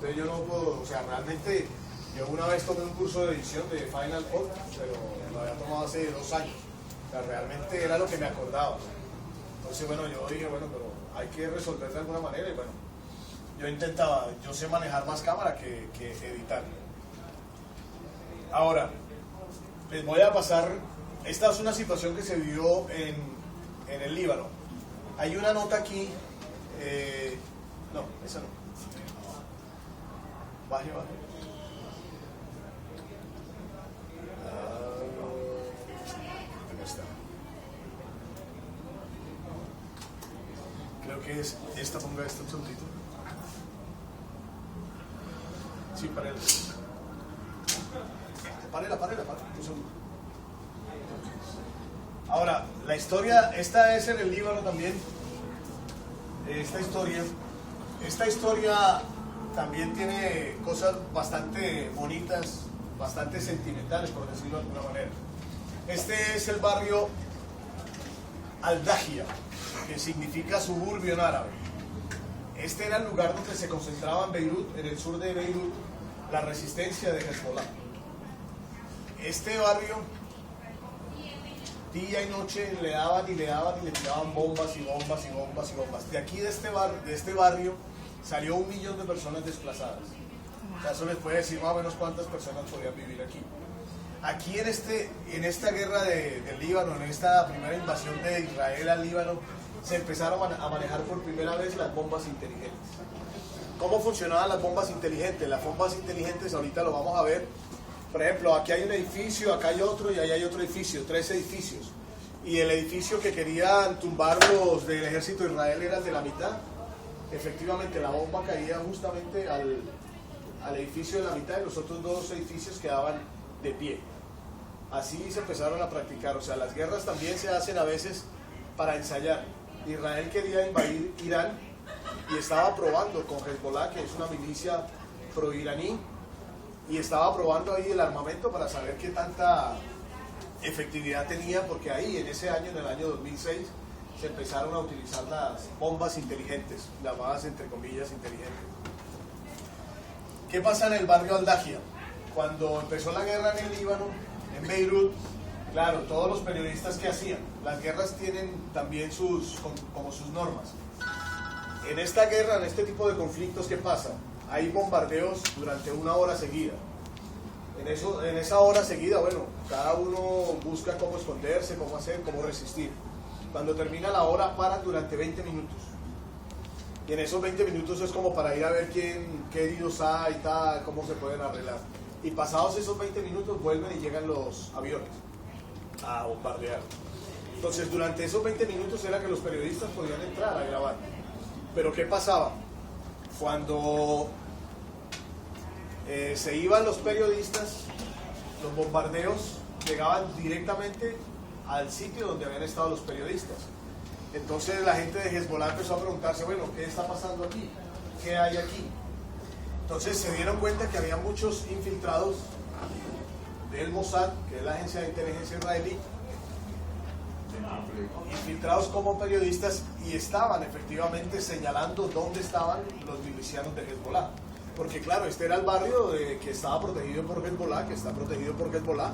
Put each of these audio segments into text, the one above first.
Entonces yo no puedo, o sea, realmente yo una vez tomé un curso de edición de Final Cut, pero lo había tomado hace 2 años. O sea, realmente era lo que me acordaba. Entonces, bueno, yo dije, bueno, pero hay que resolver de alguna manera y bueno, yo intentaba, yo sé manejar más cámara que editar. Ahora, les voy a pasar, esta es una situación que se vivió en el Líbano. Hay una nota aquí, no, esa no. Baje. Acá está. Creo que es esta, ponga esta un segundito. Sí, parela. Parela, un segundo. Ahora, la historia, esta es en el Líbano también. Esta historia también tiene cosas bastante bonitas, bastante sentimentales, por decirlo de alguna manera. Este es el barrio Al-Dahia, que significa suburbio en árabe. Este era el lugar donde se concentraba en Beirut, en el sur de Beirut, la resistencia de Hezbollah. Este barrio, día y noche, le daban y le tiraban bombas y bombas y bombas y bombas. De aquí, de este barrio, salió 1 millón de personas desplazadas. O sea, eso les puede decir más o menos cuántas personas podían vivir aquí. Aquí en esta guerra del Líbano, en esta primera invasión de Israel al Líbano, se empezaron a manejar por primera vez las bombas inteligentes. ¿Cómo funcionaban las bombas inteligentes? Las bombas inteligentes, ahorita lo vamos a ver. Por ejemplo, aquí hay un edificio, acá hay otro y ahí hay otro edificio, 3 edificios. Y el edificio que querían tumbar los del ejército de Israel era el de la mitad. Efectivamente, la bomba caía justamente al edificio de la mitad y los otros 2 edificios quedaban de pie. Así se empezaron a practicar. O sea, las guerras también se hacen a veces para ensayar. Israel quería invadir Irán y estaba probando con Hezbollah, que es una milicia pro-iraní, y estaba probando ahí el armamento para saber qué tanta efectividad tenía, porque ahí en ese año, en el año 2006, se empezaron a utilizar las bombas inteligentes, llamadas entre comillas inteligentes. ¿Qué pasa en el barrio Al-Dahia? Cuando empezó la guerra en el Líbano, en Beirut, claro, todos los periodistas que hacían, las guerras tienen también como sus normas. En esta guerra, en este tipo de conflictos, ¿qué pasa? Hay bombardeos durante 1 hora seguida. En esa hora seguida, bueno, cada uno busca cómo esconderse, cómo hacer, cómo resistir. Cuando termina la hora, paran durante 20 minutos. Y en esos 20 minutos es como para ir a ver qué heridos hay, tal, cómo se pueden arreglar. Y pasados esos 20 minutos vuelven y llegan los aviones a bombardear. Entonces, durante esos 20 minutos era que los periodistas podían entrar a grabar. Pero ¿qué pasaba? Cuando se iban los periodistas, los bombardeos llegaban directamente al sitio donde habían estado los periodistas. Entonces la gente de Hezbollah empezó a preguntarse, bueno, ¿qué está pasando aquí? ¿Qué hay aquí? Entonces se dieron cuenta que había muchos infiltrados del Mossad, que es la agencia de inteligencia israelí, infiltrados como periodistas, y estaban efectivamente señalando dónde estaban los milicianos de Hezbollah. Porque claro, este era el barrio que estaba protegido por Hezbollah, que está protegido por Hezbollah,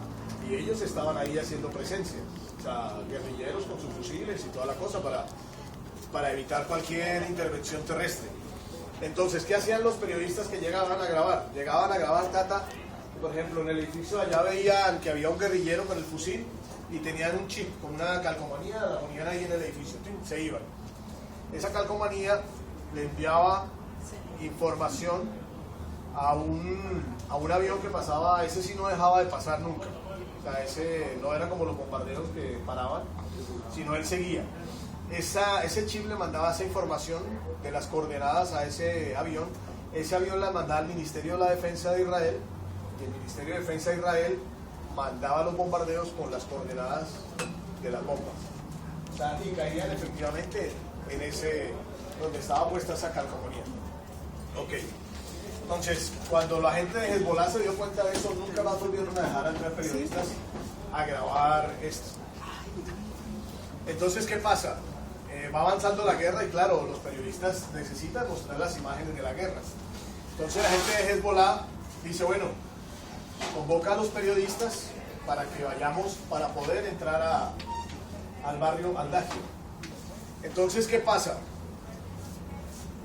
y ellos estaban ahí haciendo presencia. O sea, guerrilleros con sus fusiles y toda la cosa para evitar cualquier intervención terrestre. Entonces, ¿qué hacían los periodistas que llegaban a grabar? Llegaban a grabar, por ejemplo, en el edificio allá veían que había un guerrillero con el fusil y tenían un chip con una calcomanía, la ponían ahí en el edificio, se iban. Esa calcomanía le enviaba información a un avión que pasaba. Ese sí no dejaba de pasar nunca. O sea, ese no era como los bombarderos que paraban, sino él seguía. Ese chip le mandaba esa información de las coordenadas a ese avión. Ese avión la mandaba al Ministerio de la Defensa de Israel, y el Ministerio de Defensa de Israel mandaba los bombardeos con las coordenadas de las bombas. O sea, y caían efectivamente en ese donde estaba puesta esa calcomanía. Ok. Entonces, cuando la gente de Hezbollah se dio cuenta de eso, nunca más volvieron a dejar a entrar periodistas a grabar esto. Entonces, ¿qué pasa? Va avanzando la guerra y claro, los periodistas necesitan mostrar las imágenes de la guerra. Entonces la gente de Hezbollah dice, bueno, convoca a los periodistas para que vayamos, para poder entrar al barrio Al-Dahir. Entonces, ¿qué pasa?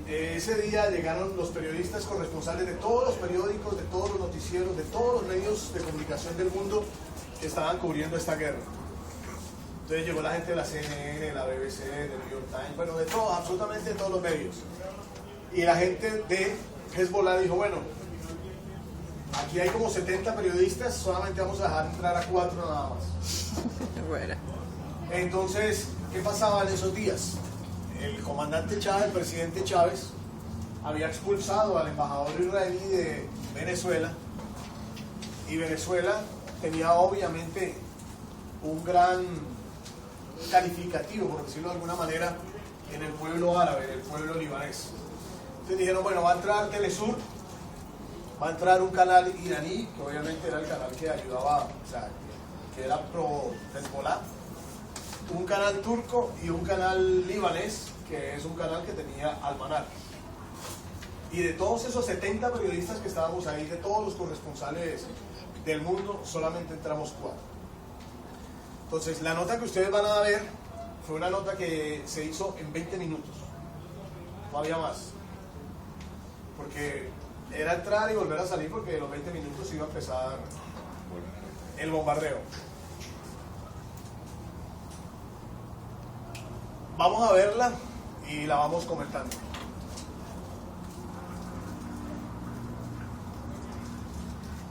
Ese día llegaron los periodistas corresponsales de todos los periódicos, de todos los noticieros, de todos los medios de comunicación del mundo que estaban cubriendo esta guerra. Entonces llegó la gente de la CNN, de la BBC, de New York Times, bueno, de todos, absolutamente de todos los medios. Y la gente de Hezbollah dijo, bueno, aquí hay como 70 periodistas, solamente vamos a dejar entrar a 4 nada más. Bueno. Entonces, ¿qué pasaba en esos días? El comandante Chávez, el presidente Chávez, había expulsado al embajador israelí de Venezuela, y Venezuela tenía obviamente un gran calificativo, por decirlo de alguna manera, en el pueblo árabe, en el pueblo libanés. Entonces dijeron, bueno, va a entrar Telesur, va a entrar un canal iraní, que obviamente era el canal que ayudaba, o sea, que era pro Hezbollah, un canal turco y un canal libanés, que es un canal que tenía Al-Manar. Y de todos esos 70 periodistas que estábamos ahí, de todos los corresponsales del mundo, solamente entramos 4. Entonces, la nota que ustedes van a ver fue una nota que se hizo en 20 minutos. No había más. Porque era entrar y volver a salir, porque en los 20 minutos iba a empezar el bombardeo. Vamos a verla y la vamos comentando.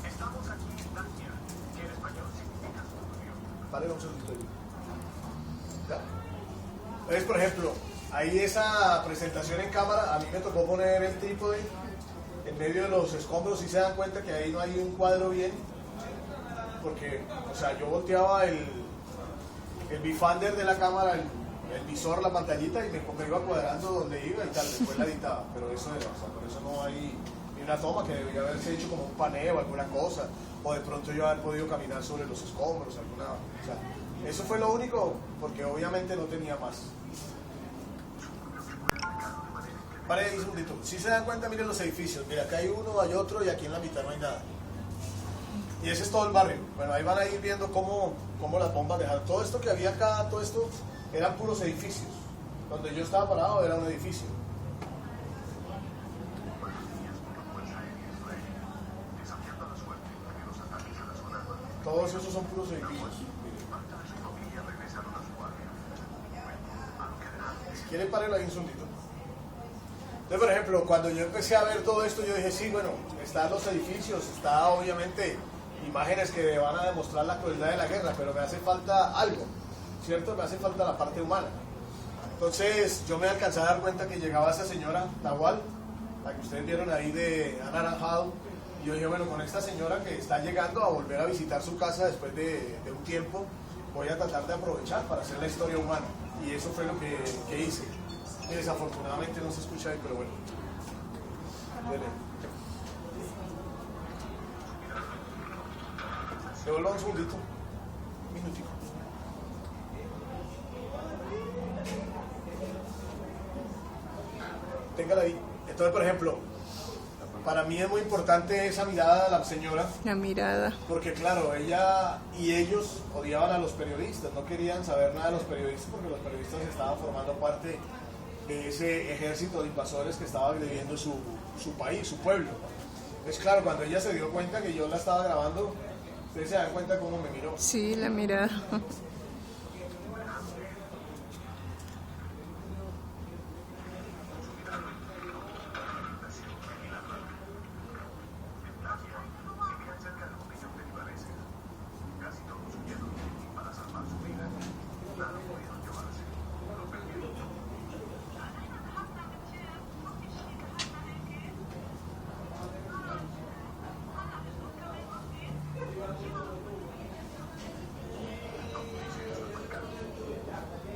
Estamos aquí en Francia, que en español significa estudio. Vale, un segundito. ¿Ya? Entonces, por ejemplo, ahí esa presentación en cámara, a mí me tocó poner el trípode en medio de los escombros, y se dan cuenta que ahí no hay un cuadro bien, porque, o sea, yo volteaba el viewfinder de la cámara, el visor, la pantallita, y me iba cuadrando donde iba y tal, después la editaba, pero eso era, o sea, por eso no hay ni una toma, que debería haberse hecho como un paneo, alguna cosa, o de pronto yo haber podido caminar sobre los escombros, alguna, o sea, eso fue lo único, porque obviamente no tenía más. Vale, un segundito. Si se dan cuenta, miren los edificios, mira, acá hay uno, hay otro, y aquí en la mitad no hay nada. Y ese es todo el barrio. Bueno, ahí van a ir viendo cómo las bombas dejaron. Todo esto que había acá, todo esto, eran puros edificios. Donde yo estaba parado era un edificio. Todos esos son puros edificios. Si quieren, párenlo ahí un segundito. Entonces, por ejemplo, cuando yo empecé a ver todo esto, yo dije, sí, bueno, están los edificios, está obviamente imágenes que van a demostrar la crueldad de la guerra, pero me hace falta algo, ¿cierto? Me hace falta la parte humana. Entonces, yo me alcancé a dar cuenta que llegaba esa señora, Nahual, la que ustedes vieron ahí de anaranjado, y yo dije, bueno, con esta señora que está llegando a volver a visitar su casa después de un tiempo, voy a tratar de aprovechar para hacer la historia humana. Y eso fue lo que hice. Y desafortunadamente no se escucha ahí, pero bueno. Dele. Devuelva un segundito. Un minutico. Téngala ahí. Entonces, por ejemplo, para mí es muy importante esa mirada de la señora. La mirada. Porque claro, ella y ellos odiaban a los periodistas, no querían saber nada de los periodistas porque los periodistas estaban formando parte de ese ejército de invasores que estaba agrediendo su país, su pueblo. Entonces claro, cuando ella se dio cuenta que yo la estaba grabando, ustedes se dan cuenta cómo me miró. Sí, la mirada.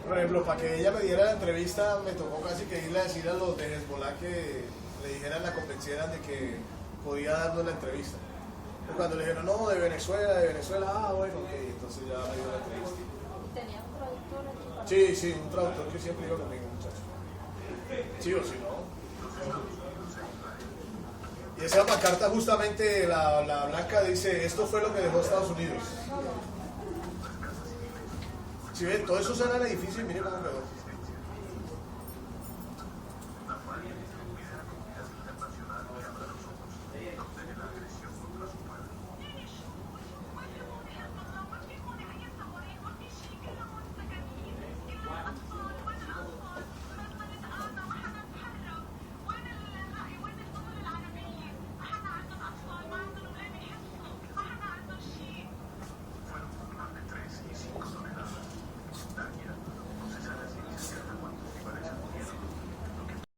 Por ejemplo, para que ella me diera la entrevista, me tocó casi que irle a decir a los de Hezbollah que le dijeran, la convencieran de que podía darnos la entrevista. Y cuando le dijeron, no, de Venezuela, bueno, ok, entonces ya me dio la entrevista. ¿Tenía un traductor aquí? Sí, un traductor que siempre iba conmigo, muchacho. Sí o sí, ¿no? Y esa pancarta justamente, la blanca, dice, esto fue lo que dejó Estados Unidos. Si ven, todo eso será el edificio y miren cómo quedó.